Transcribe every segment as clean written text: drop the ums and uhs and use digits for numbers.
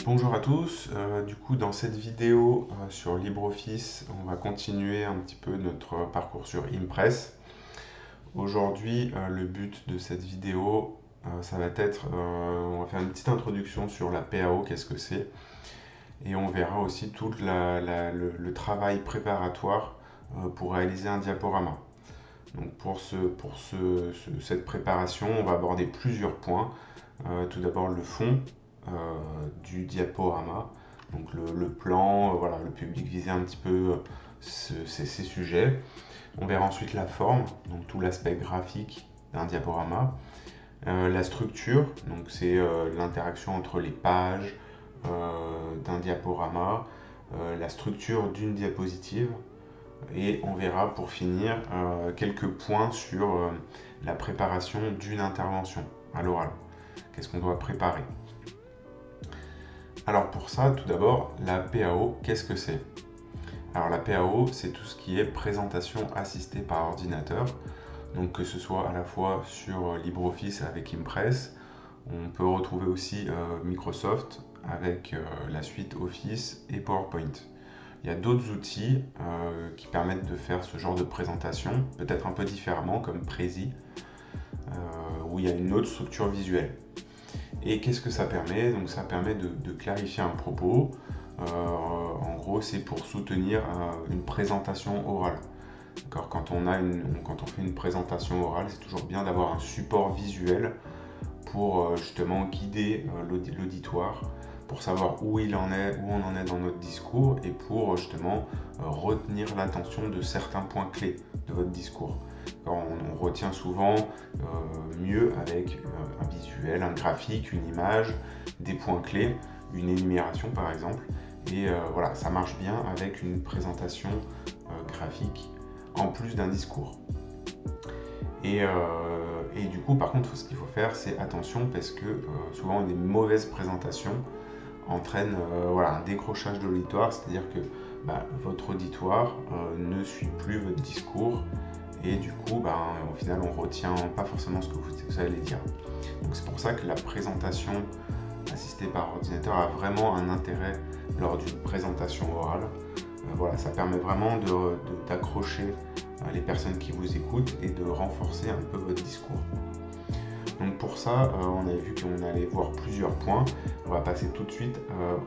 Bonjour à tous, du coup dans cette vidéo sur LibreOffice, on va continuer un petit peu notre parcours sur Impress. Aujourd'hui, le but de cette vidéo, ça va être, on va faire une petite introduction sur la PAO, qu'est-ce que c'est, et on verra aussi tout le travail préparatoire pour réaliser un diaporama. Donc pour cette préparation, on va aborder plusieurs points. Tout d'abord le fond du diaporama, donc le plan, voilà, le public visait un petit peu ces sujets. On verra ensuite la forme, donc tout l'aspect graphique d'un diaporama. La structure, donc c'est l'interaction entre les pages d'un diaporama, la structure d'une diapositive. Et on verra pour finir quelques points sur la préparation d'une intervention à l'oral. Qu'est-ce qu'on doit préparer? Alors pour ça, tout d'abord, la PAO, qu'est-ce que c'est? Alors la PAO, c'est tout ce qui est présentation assistée par ordinateur. Donc que ce soit à la fois sur LibreOffice avec Impress, on peut retrouver aussi Microsoft avec la suite Office et PowerPoint. Il y a d'autres outils qui permettent de faire ce genre de présentation, peut-être un peu différemment, comme Prezi, où il y a une autre structure visuelle. Et qu'est-ce que ça permet? Donc ça permet de clarifier un propos. En gros, c'est pour soutenir une présentation orale. Quand on fait une présentation orale, c'est toujours bien d'avoir un support visuel pour justement guider l'auditoire, pour savoir où on en est dans notre discours et pour justement retenir l'attention de certains points clés de votre discours. On retient souvent mieux avec un visuel, un graphique, une image, des points clés, une énumération par exemple. Et voilà, ça marche bien avec une présentation graphique en plus d'un discours. Et du coup, par contre, ce qu'il faut faire, c'est attention parce que souvent des mauvaises présentations entraînent voilà, un décrochage de l'auditoire, c'est-à-dire que votre auditoire ne suit plus votre discours et du coup, au final, on ne retient pas forcément ce que vous allez dire. Donc c'est pour ça que la présentation assistée par ordinateur a vraiment un intérêt lors d'une présentation orale. Voilà, ça permet vraiment d'accrocher les personnes qui vous écoutent et de renforcer un peu votre discours. Donc pour ça, on avait vu qu'on allait voir plusieurs points. On va passer tout de suite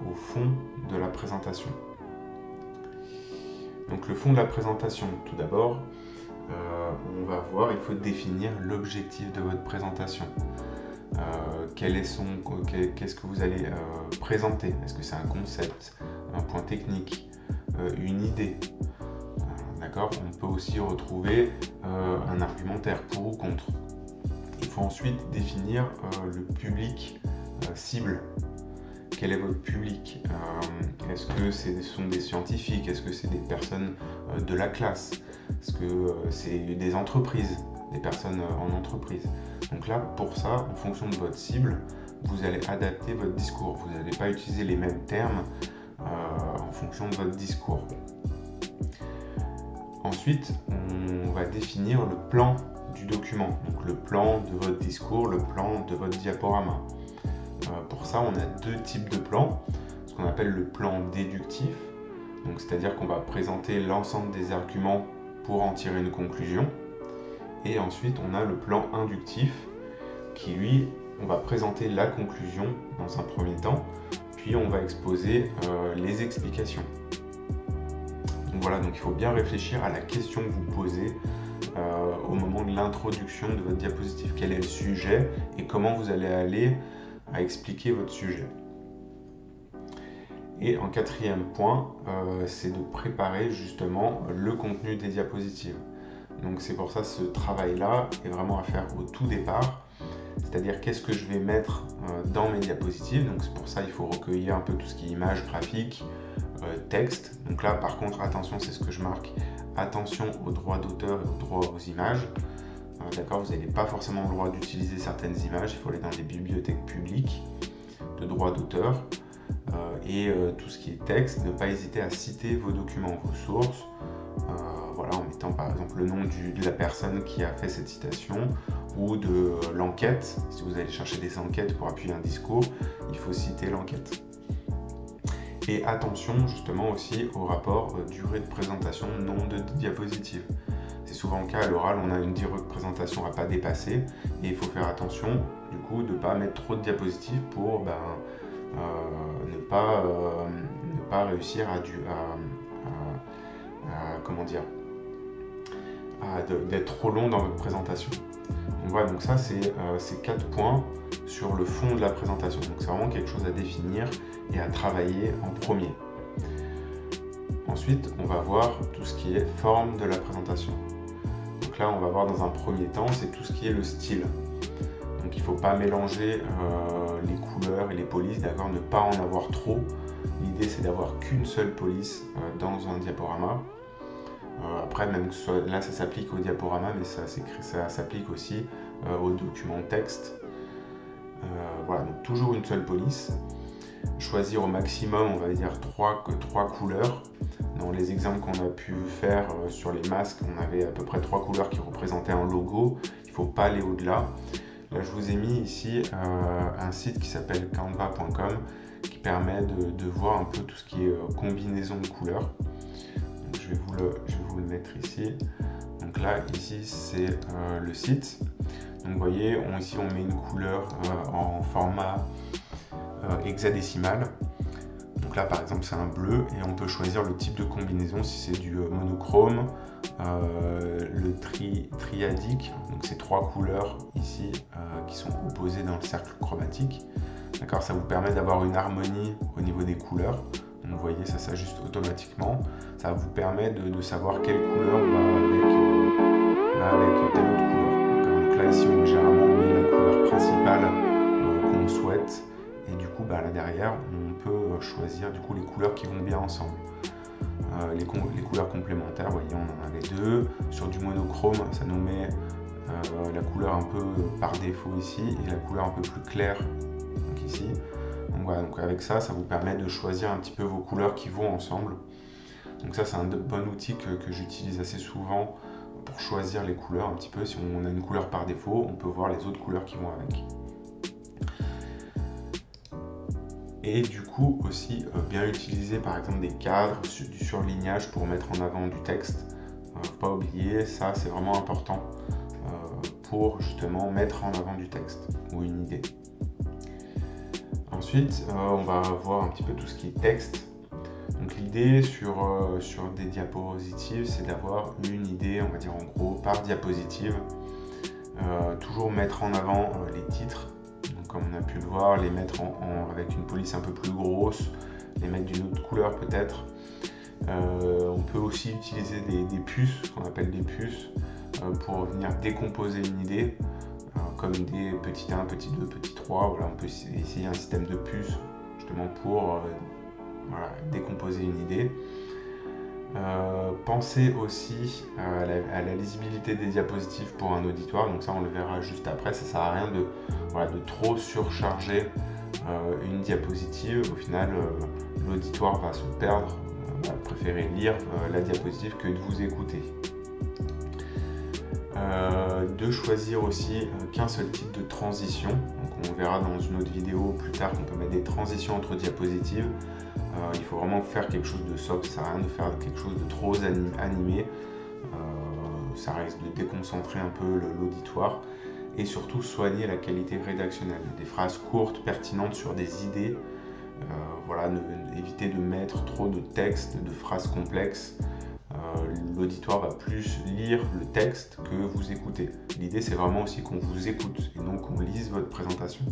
au fond de la présentation. Donc le fond de la présentation, tout d'abord, on va voir, il faut définir l'objectif de votre présentation. Qu'est-ce que vous allez présenter? Est-ce que c'est un concept, un point technique, une idée? D'accord? On peut aussi retrouver un argumentaire pour ou contre. Il faut ensuite définir le public cible. Quel est votre public? Est-ce que ce sont des scientifiques? Est-ce que c'est des personnes de la classe? Est-ce que c'est des entreprises, des personnes en entreprise? Donc là, pour ça, en fonction de votre cible, vous allez adapter votre discours. Vous n'allez pas utiliser les mêmes termes en fonction de votre discours. Ensuite, on va définir le plan du document, donc le plan de votre discours, le plan de votre diaporama. Pour ça, on a deux types de plans, ce qu'on appelle le plan déductif, donc c'est-à-dire qu'on va présenter l'ensemble des arguments pour en tirer une conclusion, et ensuite on a le plan inductif, qui lui, on va présenter la conclusion dans un premier temps, puis on va exposer les explications. Donc voilà, donc il faut bien réfléchir à la question que vous posez au moment de l'introduction de votre diapositive. Quel est le sujet et comment vous allez aller à expliquer votre sujet. Et en quatrième point, c'est de préparer justement le contenu des diapositives. Donc c'est pour ça ce travail-là est vraiment à faire au tout départ, c'est-à-dire qu'est-ce que je vais mettre dans mes diapositives. Donc c'est pour ça il faut recueillir un peu tout ce qui est images, graphiques, texte. Donc là par contre attention, c'est ce que je marque, attention aux droits d'auteur et aux droits aux images. D'accord, vous n'avez pas forcément le droit d'utiliser certaines images, il faut aller dans des bibliothèques publiques de droits d'auteur. Et tout ce qui est texte, ne pas hésiter à citer vos documents, vos sources, voilà, en mettant par exemple le nom de la personne qui a fait cette citation ou de l'enquête. Si vous allez chercher des enquêtes pour appuyer un discours, il faut citer l'enquête. Et attention justement aussi au rapport durée de présentation, nombre de diapositives. C'est souvent le cas à l'oral, on a une durée de présentation à pas dépasser et il faut faire attention du coup de ne pas mettre trop de diapositives pour ne pas réussir comment dire, d'être trop long dans votre présentation. Donc voilà, donc ça c'est 4 points sur le fond de la présentation. Donc c'est vraiment quelque chose à définir et à travailler en premier. Ensuite, on va voir tout ce qui est forme de la présentation. Donc là, on va voir dans un premier temps, c'est tout ce qui est le style. Donc il ne faut pas mélanger les couleurs et les polices, d'accord, ne pas en avoir trop. L'idée, c'est d'avoir qu'une seule police dans un diaporama. Après, même là, ça s'applique au diaporama, mais ça s'applique aussi aux documents texte. Voilà, donc toujours une seule police. Choisir au maximum, on va dire, 3 couleurs. Dans les exemples qu'on a pu faire sur les masques, on avait à peu près 3 couleurs qui représentaient un logo. Il ne faut pas aller au-delà. Là, je vous ai mis ici un site qui s'appelle canva.com qui permet de voir un peu tout ce qui est combinaison de couleurs. Donc, je vais vous le mettre ici. Donc là, ici, c'est le site. Donc vous voyez, ici, on met une couleur en format hexadécimal. Donc là, par exemple, c'est un bleu et on peut choisir le type de combinaison si c'est du monochrome, le triadique, donc c'est 3 couleurs ici qui sont opposées dans le cercle chromatique. D'accord, ça vous permet d'avoir une harmonie au niveau des couleurs. Donc vous voyez, ça s'ajuste automatiquement. Ça vous permet de savoir quelle couleur va avec telle autre couleur. Donc là, ici, généralement, on met la couleur principale qu'on souhaite. Et du coup, là derrière, on peut choisir du coup les couleurs qui vont bien ensemble. Les couleurs complémentaires, vous voyez, on en avait 2. Sur du monochrome, ça nous met la couleur un peu par défaut ici et la couleur un peu plus claire donc ici. Donc voilà, donc avec ça, ça vous permet de choisir un petit peu vos couleurs qui vont ensemble. Donc ça, c'est un bon outil que j'utilise assez souvent pour choisir les couleurs un petit peu. Si on a une couleur par défaut, on peut voir les autres couleurs qui vont avec. Et du coup aussi bien utiliser par exemple des cadres, du surlignage pour mettre en avant du texte. Faut pas oublier, ça c'est vraiment important pour justement mettre en avant du texte ou une idée. Ensuite, on va voir un petit peu tout ce qui est texte. Donc l'idée sur des diapositives, c'est d'avoir une idée, on va dire en gros, par diapositive. Toujours mettre en avant les titres. Comme on a pu le voir, les mettre avec une police un peu plus grosse, les mettre d'une autre couleur peut-être. On peut aussi utiliser des puces, ce qu'on appelle des puces, pour venir décomposer une idée, comme des petit 1, petit 2, petit 3. Voilà, on peut essayer un système de puces justement pour décomposer une idée. Pensez aussi à la lisibilité des diapositives pour un auditoire, donc ça on le verra juste après. Ça sert à rien de trop surcharger une diapositive. Au final, l'auditoire va se perdre, va préférer lire la diapositive que de vous écouter. De choisir aussi qu'un seul type de transition. Donc on verra dans une autre vidéo plus tard qu'on peut mettre des transitions entre diapositives. Il faut vraiment faire quelque chose de soft, ça sert à rien de faire quelque chose de trop animé. Ça risque de déconcentrer un peu l'auditoire. Et surtout soigner la qualité rédactionnelle. Des phrases courtes, pertinentes sur des idées. Éviter de mettre trop de texte, de phrases complexes. L'auditoire va plus lire le texte que vous écouter. L'idée c'est vraiment aussi qu'on vous écoute et non qu'on lise votre présentation.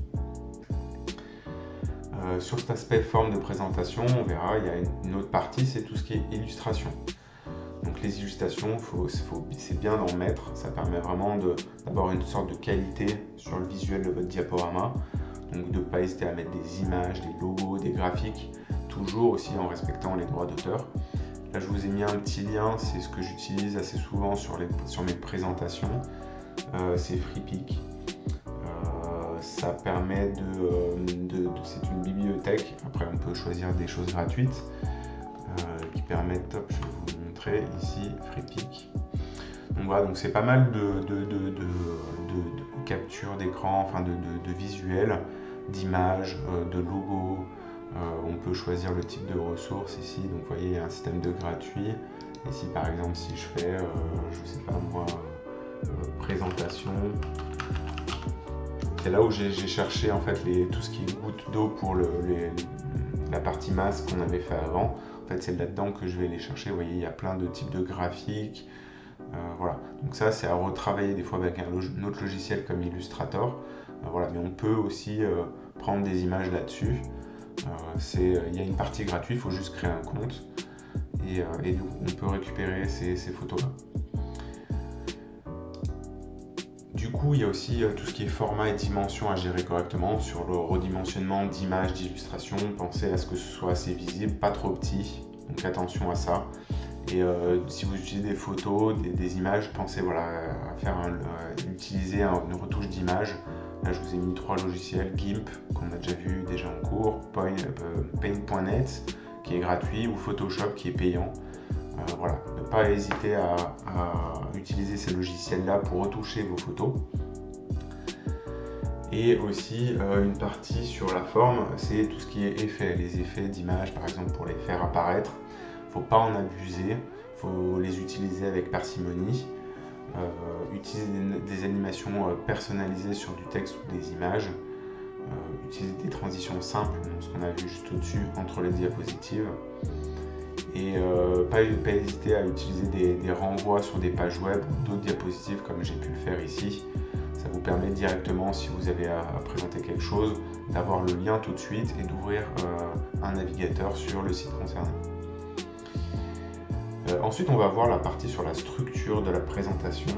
Sur cet aspect forme de présentation, on verra, il y a une autre partie, c'est tout ce qui est illustration. Donc les illustrations, c'est bien d'en mettre, ça permet vraiment d'avoir une sorte de qualité sur le visuel de votre diaporama. Donc de ne pas hésiter à mettre des images, des logos, des graphiques, toujours aussi en respectant les droits d'auteur. Là je vous ai mis un petit lien, c'est ce que j'utilise assez souvent sur mes présentations, c'est Freepik. Ça permet c'est une bibliothèque, après on peut choisir des choses gratuites qui permettent, je vais vous montrer ici, Freepik. Donc voilà, donc c'est pas mal de capture d'écran, enfin de visuels, d'images, de logos, On peut choisir le type de ressources ici, donc vous voyez il y a un système de gratuit. Ici par exemple si je fais, je sais pas moi, présentation, c'est là où j'ai cherché en fait tout ce qui est goutte d'eau pour la partie masque qu'on avait fait avant. En fait c'est là-dedans que je vais les chercher, vous voyez il y a plein de types de graphiques, voilà. Donc ça c'est à retravailler des fois avec un autre logiciel comme Illustrator, voilà. Mais on peut aussi prendre des images là-dessus. Il y a une partie gratuite, il faut juste créer un compte et on peut récupérer ces photos-là. Du coup, il y a aussi tout ce qui est format et dimension à gérer correctement sur le redimensionnement d'images, d'illustrations. Pensez à ce que ce soit assez visible, pas trop petit, donc attention à ça. Et si vous utilisez des photos, des images, pensez voilà, à utiliser une retouche d'image. Là, je vous ai mis 3 logiciels, GIMP, qu'on a déjà vu déjà en cours, Paint.net, qui est gratuit, ou Photoshop, qui est payant. Voilà, ne pas hésiter à utiliser ces logiciels-là pour retoucher vos photos. Et aussi, une partie sur la forme, c'est tout ce qui est effets, les effets d'image, par exemple, pour les faire apparaître. Il ne faut pas en abuser, il faut les utiliser avec parcimonie. Utiliser des animations personnalisées sur du texte ou des images, utiliser des transitions simples, donc ce qu'on a vu juste au-dessus entre les diapositives, et pas hésiter à utiliser des renvois sur des pages web ou d'autres diapositives comme j'ai pu le faire ici. Ça vous permet directement, si vous avez à présenter quelque chose, d'avoir le lien tout de suite et d'ouvrir un navigateur sur le site concerné. Ensuite, on va voir la partie sur la structure de la présentation.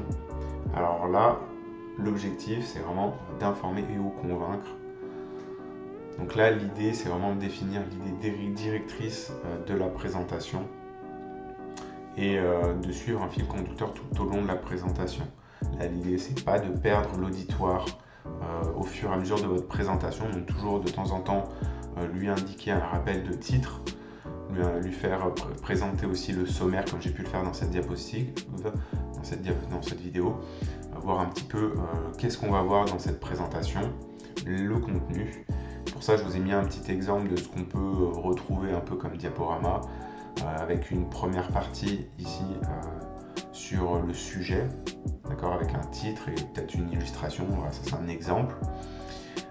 Alors là, l'objectif, c'est vraiment d'informer et ou convaincre. Donc là, l'idée, c'est vraiment de définir l'idée directrice de la présentation et de suivre un fil conducteur tout au long de la présentation. Là, l'idée, c'est pas de perdre l'auditoire au fur et à mesure de votre présentation, donc toujours de temps en temps lui indiquer un rappel de titre, lui faire présenter aussi le sommaire comme j'ai pu le faire dans cette diapositive, dans cette vidéo, voir un petit peu qu'est-ce qu'on va voir dans cette présentation, le contenu. Pour ça, je vous ai mis un petit exemple de ce qu'on peut retrouver un peu comme diaporama, avec une première partie ici sur le sujet, d'accord, avec un titre et peut-être une illustration. Voilà, ça c'est un exemple,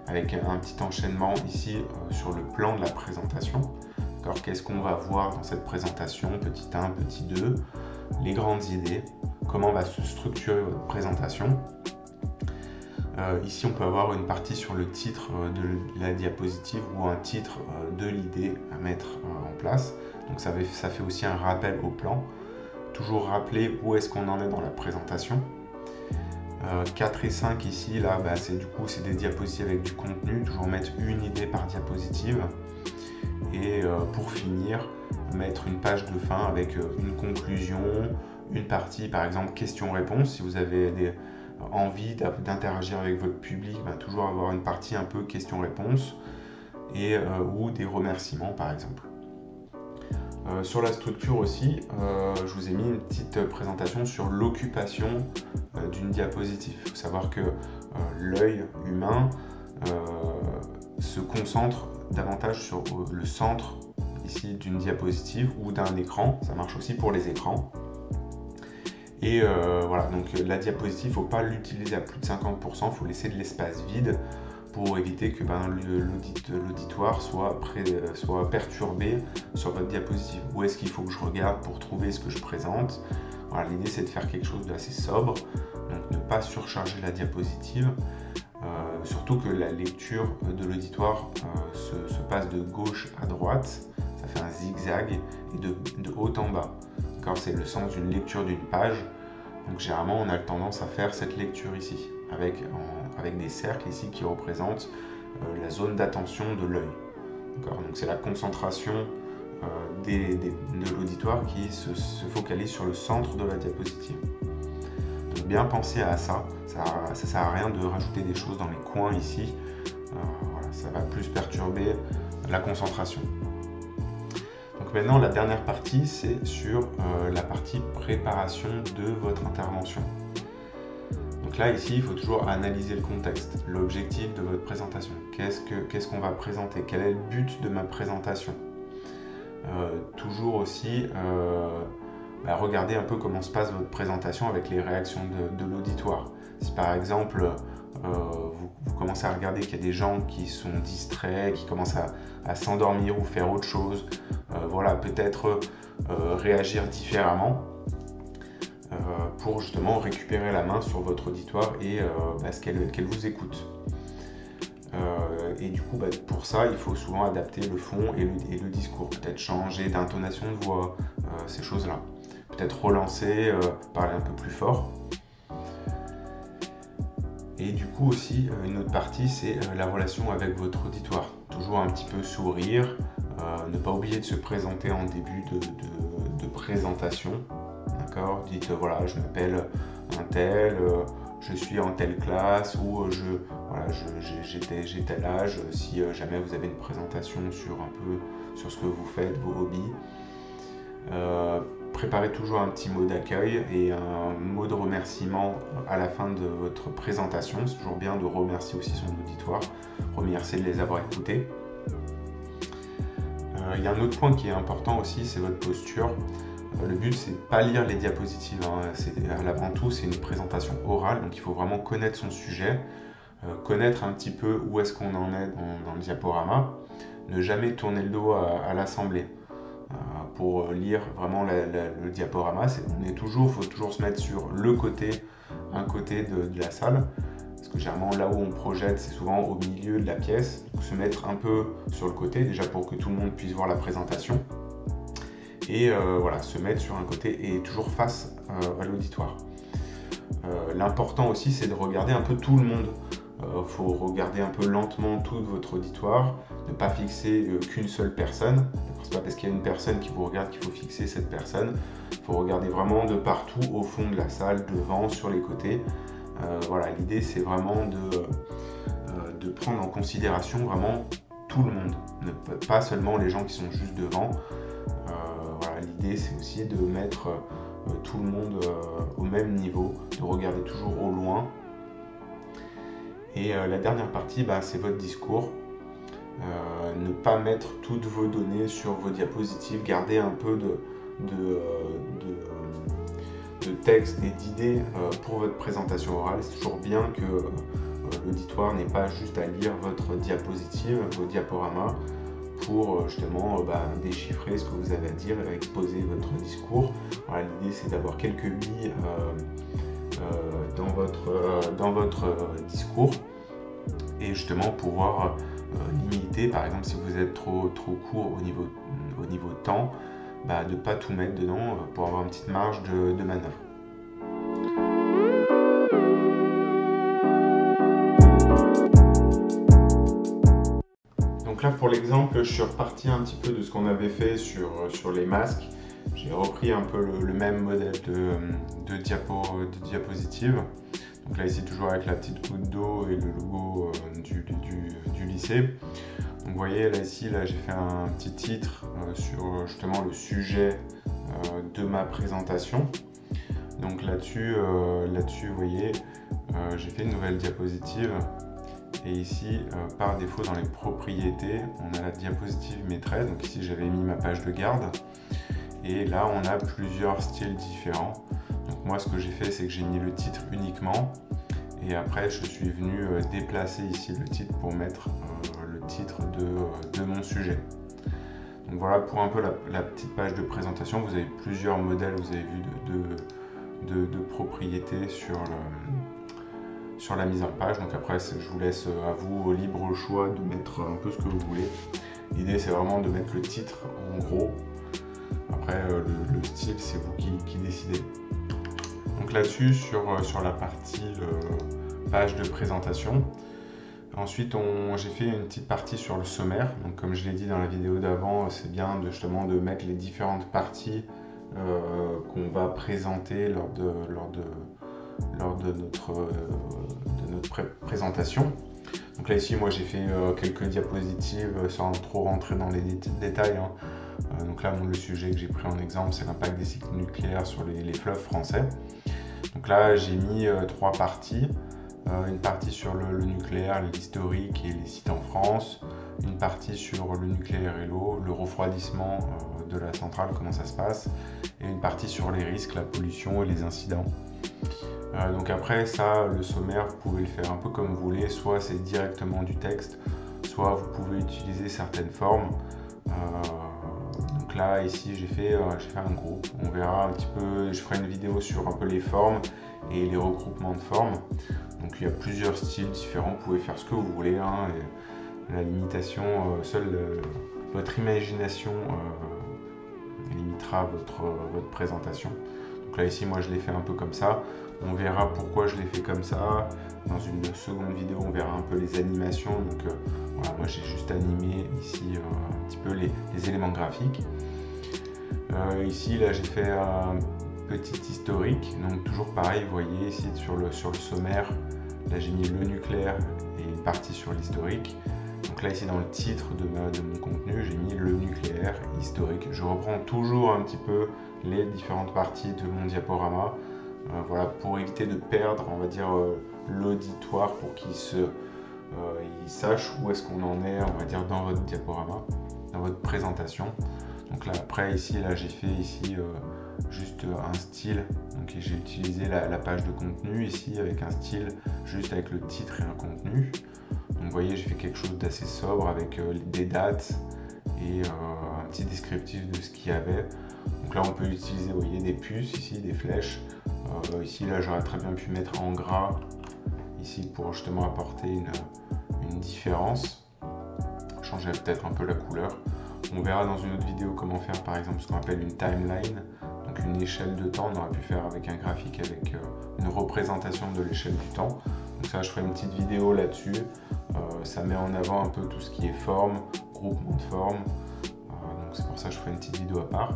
avec un petit enchaînement ici sur le plan de la présentation. Qu'est-ce qu'on va voir dans cette présentation, petit 1, petit 2, les grandes idées, comment va se structurer votre présentation. Ici, on peut avoir une partie sur le titre de la diapositive ou un titre de l'idée à mettre en place. Donc ça fait aussi un rappel au plan. Toujours rappeler où est-ce qu'on en est dans la présentation. 4 et 5 ici, là, c'est des diapositives avec du contenu. Toujours mettre une idée par diapositive. Et pour finir, mettre une page de fin avec une conclusion, une partie par exemple questions-réponses. Si vous avez envie d'interagir avec votre public, toujours avoir une partie un peu questions-réponses ou des remerciements par exemple. Sur la structure aussi, je vous ai mis une petite présentation sur l'occupation d'une diapositive. Il faut savoir que l'œil humain se concentre davantage sur le centre ici d'une diapositive ou d'un écran. Ça marche aussi pour les écrans. Et voilà, donc la diapositive, il ne faut pas l'utiliser à plus de 50%, il faut laisser de l'espace vide pour éviter que l'auditoire soit perturbé sur votre diapositive. Où est-ce qu'il faut que je regarde pour trouver ce que je présente? Voilà, l'idée c'est de faire quelque chose d'assez sobre, donc ne pas surcharger la diapositive. Surtout que la lecture de l'auditoire se passe de gauche à droite, ça fait un zigzag, et de haut en bas. C'est le sens d'une lecture d'une page. Donc généralement on a tendance à faire cette lecture ici, avec des cercles ici qui représentent la zone d'attention de l'œil. Donc c'est la concentration de l'auditoire qui se focalise sur le centre de la diapositive. Donc bien penser à ça, ça sert à rien de rajouter des choses dans les coins ici, voilà, ça va plus perturber la concentration. Donc maintenant la dernière partie c'est sur la partie préparation de votre intervention. Donc Donc là, ici, il faut toujours analyser le contexte, l'objectif de votre présentation. Qu'est-ce qu'on va présenter? Quel est le but de ma présentation? Toujours aussi, regardez un peu comment se passe votre présentation avec les réactions de l'auditoire. Si par exemple, vous commencez à regarder qu'il y a des gens qui sont distraits, qui commencent à s'endormir ou faire autre chose, voilà, peut-être réagir différemment pour justement récupérer la main sur votre auditoire et qu'elle vous écoute. Et du coup, pour ça, il faut souvent adapter le fond et le discours. Peut-être changer d'intonation de voix, ces choses-là. Peut-être relancer, parler un peu plus fort. Et du coup aussi, une autre partie, c'est la relation avec votre auditoire. Toujours un petit peu sourire, ne pas oublier de se présenter en début de présentation. D'accord ? Dites, voilà, je m'appelle un tel, je suis en telle classe, ou j'ai tel âge, si jamais vous avez une présentation sur ce que vous faites, vos hobbies. Préparez toujours un petit mot d'accueil et un mot de remerciement à la fin de votre présentation. C'est toujours bien de remercier aussi son auditoire, remercier de les avoir écoutés. Il y a un autre point qui est important aussi, c'est votre posture. Le but, c'est de ne pas lire les diapositives. Avant tout, c'est une présentation orale, donc il faut vraiment connaître son sujet, connaître un petit peu où est-ce qu'on en est dans le diaporama, ne jamais tourner le dos à l'assemblée. Pour lire vraiment le diaporama, faut toujours se mettre sur un côté de la salle, parce que généralement là où on projette, c'est souvent au milieu de la pièce, donc se mettre un peu sur le côté, déjà pour que tout le monde puisse voir la présentation, et se mettre sur un côté et toujours face à l'auditoire. L'important aussi, c'est de regarder un peu tout le monde. Faut regarder un peu lentement tout votre auditoire, ne pas fixer qu'une seule personne. C'est pas parce qu'il y a une personne qui vous regarde qu'il faut fixer cette personne. Il faut regarder vraiment de partout, au fond de la salle, devant, sur les côtés. L'idée c'est vraiment de prendre en considération vraiment tout le monde, pas seulement les gens qui sont juste devant. L'idée c'est aussi de mettre tout le monde au même niveau, de regarder toujours au loin. Et la dernière partie, c'est votre discours. Ne pas mettre toutes vos données sur vos diapositives, garder un peu de texte et d'idées pour votre présentation orale. C'est toujours bien que l'auditoire n'ait pas juste à lire votre diapositive, vos diaporamas, pour justement déchiffrer ce que vous avez à dire et exposer votre discours. L'idée c'est d'avoir quelques billes dans votre discours et justement pouvoir limiter, par exemple si vous êtes trop court au niveau de temps, de ne pas tout mettre dedans pour avoir une petite marge de manœuvre. Donc là pour l'exemple, je suis reparti un petit peu de ce qu'on avait fait sur les masques. J'ai repris un peu le même modèle de diapositive. Donc là ici toujours avec la petite goutte d'eau et le logo du lycée. Donc vous voyez là ici j'ai fait un petit titre sur justement le sujet de ma présentation. Donc là-dessus vous voyez j'ai fait une nouvelle diapositive. Et ici, par défaut, dans les propriétés, on a la diapositive maîtresse. Donc ici, j'avais mis ma page de garde. Et là, on a plusieurs styles différents. Donc moi, ce que j'ai fait, c'est que j'ai mis le titre uniquement. Et après, je suis venu déplacer ici le titre pour mettre le titre de mon sujet. Donc voilà pour un peu la petite page de présentation. Vous avez plusieurs modèles, vous avez vu de propriétés sur la mise en page. Donc après je vous laisse à vous au libre choix de mettre un peu ce que vous voulez. L'idée c'est vraiment de mettre le titre en gros. Après le style c'est vous qui décidez. Donc là-dessus sur la partie page de présentation. Ensuite j'ai fait une petite partie sur le sommaire. Donc comme je l'ai dit dans la vidéo d'avant, c'est bien justement de mettre les différentes parties qu'on va présenter lors de notre présentation. Donc là ici moi j'ai fait quelques diapositives sans trop rentrer dans les détails. Donc là le sujet que j'ai pris en exemple c'est l'impact des cycles nucléaires sur les fleuves français. Donc là, j'ai mis 3 parties. Une partie sur le nucléaire, l'historique et les sites en France. Une partie sur le nucléaire et l'eau, le refroidissement de la centrale, comment ça se passe. Et une partie sur les risques, la pollution et les incidents. Donc après ça, le sommaire, vous pouvez le faire un peu comme vous voulez. Soit c'est directement du texte, soit vous pouvez utiliser certaines formes. Donc là, ici, j'ai fait un groupe. On verra un petit peu, je ferai une vidéo sur un peu les formes et les regroupements de formes. Donc il y a plusieurs styles différents, vous pouvez faire ce que vous voulez. Et la limitation, seule votre imagination limitera votre présentation. Donc là, ici, moi, je l'ai fait un peu comme ça. On verra pourquoi je l'ai fait comme ça. Dans une seconde vidéo, on verra un peu les animations. Donc voilà, moi j'ai juste animé ici un petit peu les éléments graphiques. Ici, là, j'ai fait un petit historique. Donc toujours pareil, vous voyez ici sur le sommaire, là j'ai mis le nucléaire et une partie sur l'historique. Donc là ici dans le titre de mon contenu, j'ai mis le nucléaire historique. Je reprends toujours un petit peu les différentes parties de mon diaporama. Voilà, pour éviter de perdre, on va dire, l'auditoire, pour qu'il sache où est-ce qu'on en est, on va dire, dans votre diaporama, dans votre présentation. Donc là, après, ici, là, j'ai fait ici juste un style. Donc j'ai utilisé la page de contenu ici avec un style, juste avec le titre et un contenu. Donc vous voyez, j'ai fait quelque chose d'assez sobre avec des dates et un petit descriptif de ce qu'il y avait. Donc là, on peut utiliser, vous voyez, des puces ici, des flèches. Ici, là, j'aurais très bien pu mettre en gras ici pour justement apporter une différence, changer peut-être un peu la couleur. On verra dans une autre vidéo comment faire par exemple ce qu'on appelle une timeline, donc une échelle de temps. On aurait pu faire avec un graphique avec une représentation de l'échelle du temps. Donc ça, je ferai une petite vidéo là-dessus. Ça met en avant un peu tout ce qui est forme, groupement de formes. Donc c'est pour ça que je ferai une petite vidéo à part.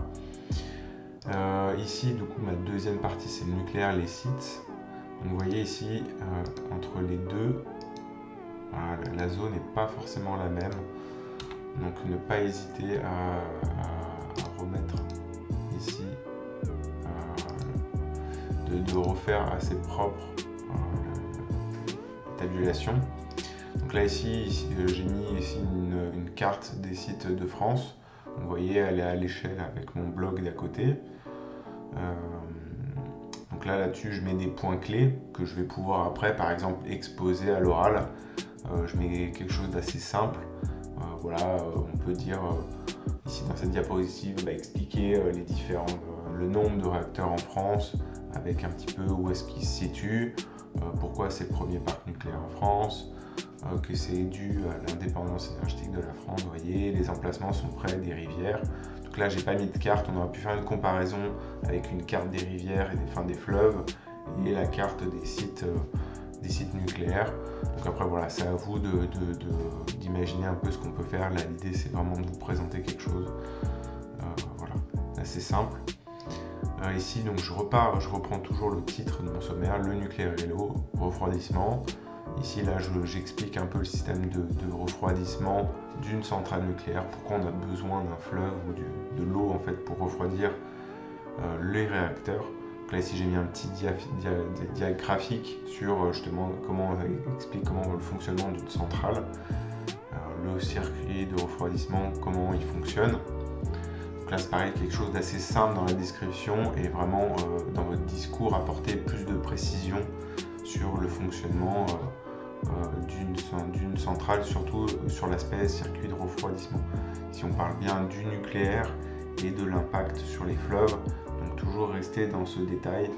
Ici, du coup, ma deuxième partie, c'est le nucléaire, les sites. Donc vous voyez ici, entre les deux, voilà, la zone n'est pas forcément la même. Donc ne pas hésiter à remettre ici, de refaire à ses propres tabulations. Donc là ici j'ai mis ici une carte des sites de France. Vous voyez, elle est à l'échelle avec mon blog d'à côté. Donc là-dessus, je mets des points clés que je vais pouvoir après, par exemple, exposer à l'oral. Je mets quelque chose d'assez simple. Voilà, on peut dire ici dans cette diapositive, expliquer les différents, le nombre de réacteurs en France, avec un petit peu où est-ce qu'ils se situent, pourquoi c'est le premier parc nucléaire en France, que c'est dû à l'indépendance énergétique de la France. Vous voyez, les emplacements sont près des rivières. Donc là, j'ai pas mis de carte. On aurait pu faire une comparaison avec une carte des rivières et des fleuves et la carte des sites nucléaires. Donc après, voilà, c'est à vous d'imaginer un peu ce qu'on peut faire. Là, l'idée, c'est vraiment de vous présenter quelque chose. Voilà, assez simple. Ici, donc je reprends toujours le titre de mon sommaire, le nucléaire et l'eau, refroidissement. Ici, là, j'explique un peu le système de refroidissement d'une centrale nucléaire, pourquoi on a besoin d'un fleuve ou de l'eau en fait pour refroidir les réacteurs. Donc là, ici, j'ai mis un petit diagramme graphique sur justement comment le fonctionnement d'une centrale, le circuit de refroidissement, comment il fonctionne. Donc là, c'est pareil, quelque chose d'assez simple dans la description et vraiment dans votre discours, apporter plus de précision sur le fonctionnement d'une centrale, surtout sur l'aspect circuit de refroidissement. Si on parle bien du nucléaire et de l'impact sur les fleuves, donc toujours rester dans ce détail,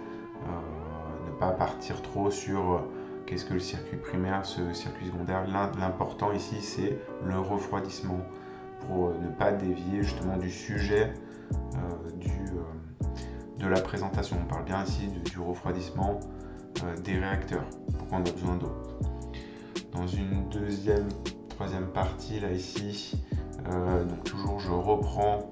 ne pas partir trop sur qu'est-ce que le circuit primaire, ce circuit secondaire. L'important ici, c'est le refroidissement, pour ne pas dévier justement du sujet de la présentation. On parle bien ici du refroidissement des réacteurs, pourquoi on a besoin d'eau. Dans une troisième partie, là ici, donc toujours je reprends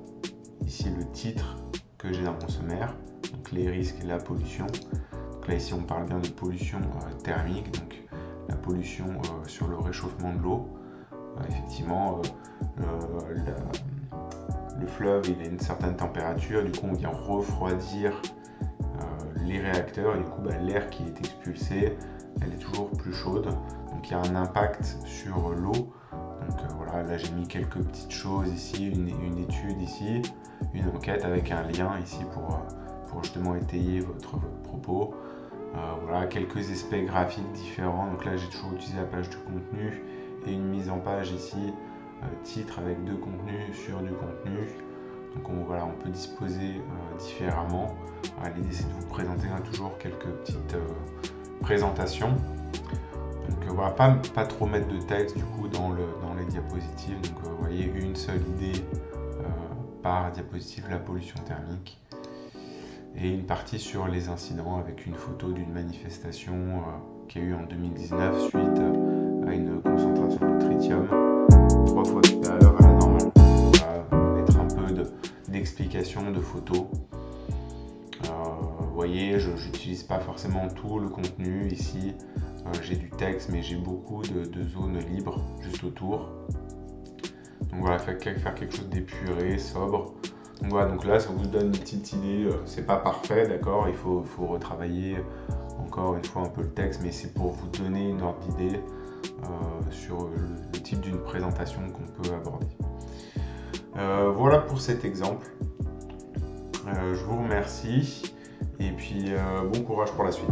ici le titre que j'ai dans mon sommaire, donc les risques et la pollution. Donc là ici on parle bien de pollution thermique, donc la pollution sur le réchauffement de l'eau. Effectivement, le fleuve il a une certaine température, du coup on vient refroidir les réacteurs et du coup l'air qui est expulsé, elle est toujours plus chaude. Donc il y a un impact sur l'eau. Donc voilà, là j'ai mis quelques petites choses ici, une étude ici, une enquête avec un lien ici pour justement étayer votre propos. Voilà, quelques aspects graphiques différents. Donc là j'ai toujours utilisé la page de contenu et une mise en page ici, titre avec deux contenus sur du contenu. Donc voilà, on peut disposer différemment. L'idée c'est de vous présenter toujours quelques petites présentations. Donc voilà, pas trop mettre de texte du coup dans les diapositives. Donc vous voyez, une seule idée par diapositive, la pollution thermique. Et une partie sur les incidents avec une photo d'une manifestation qui a eu en 2019 suite à une concentration de tritium 3 fois supérieure à la normale. On va mettre un peu d'explication, de photos. Vous voyez, je n'utilise pas forcément tout le contenu ici. J'ai du texte, mais j'ai beaucoup de zones libres juste autour. Donc voilà, faire quelque chose d'épuré, sobre. Donc voilà, donc là, ça vous donne une petite idée. C'est pas parfait, d'accord. Il faut retravailler encore une fois un peu le texte, mais c'est pour vous donner une ordre d'idée sur le type d'une présentation qu'on peut aborder. Voilà pour cet exemple. Je vous remercie et puis bon courage pour la suite.